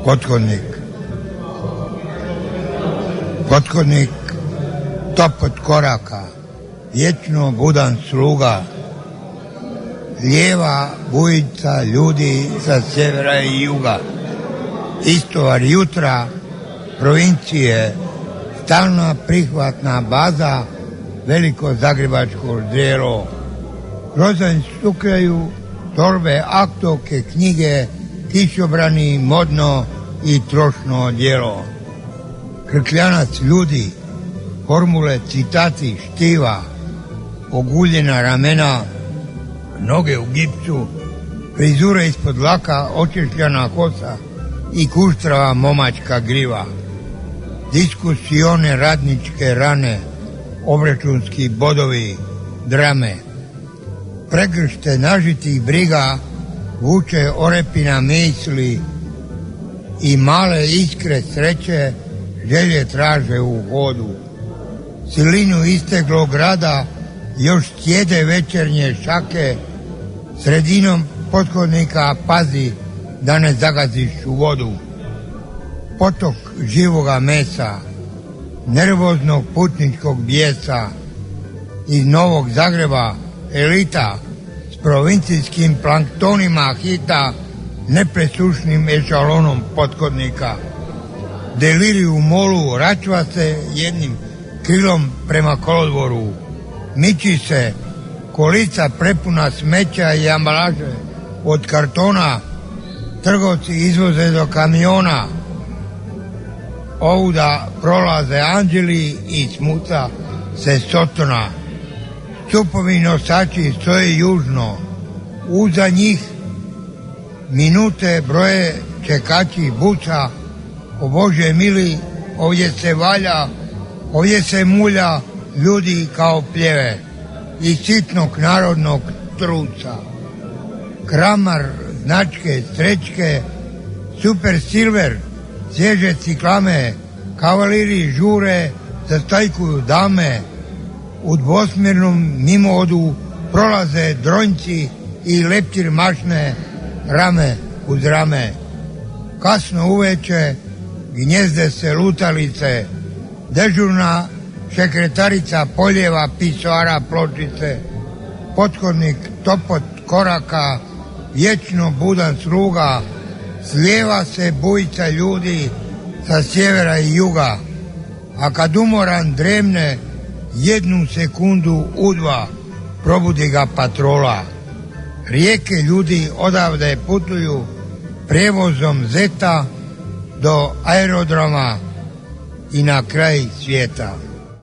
Pothodnik. Pothodnik topot koraka, vječno budan sluga, lijeva bujica ljudi sa sjevera i juga, istovar jutra, provincije, stalna prihvatna baza, veliko zagrebačko zdjelo. Grozanj stukljaju torbe, aktovke, knjige, kišobrani, modno i trošno odjelo. Krkljanac ljudi, formule, citati, štiva, oguljena ramena, noge u gipsu, frizure ispod laka, očešljana kosa i kuštrava momačka griva. Diskusione radničke rane, obračunski bodovi, drame. Pregršte nažitih briga vuče orepina misli i male iskre sreće želje traže u hodu. Silinu isteglog rada još sjede večernje šake, sredinom pothodnika pazi da ne zagaziš u vodu. Potok živoga mesa, nervoznog putničkog bijesa, iz Novog Zagreba elita s provincijskim planktonima hita, nepresušnim ešalonom pothodnika. Deliriju molu račva se jednim krilom prema kolodvoru. Miči se kolica prepuna smeća i ambalaže od kartona, trgovci izvoze do kamiona. Ovuda prolaze anđeli i smuca se sotona. Stupovi nosači stoje južno, uza njih minute broje čekači buca. O Bože mili, ovdje se valja, ovdje se mulja ljudi kao pljeve i sitnog narodnog truca. Kramar, značke, srećke, super silver, svježe ciklame, kavaliri žure, zastajkuju dame. U dvosmjernom mimohodu prolaze dronjci i leptir mašne rame uz rame. Kasno uveče gnjezde se lutalice, dežurna sekretarica poljeva pisoara pločice, pothodnik topot koraka, vječno budan sluga, slijeva se bujica ljudi sa sjevera i juga, a kad umoran dremne, jednu sekundu u dva probudi ga patrola. Rijeke ljudi odavde putuju prijevozom zeta do aerodroma i na kraj svijeta.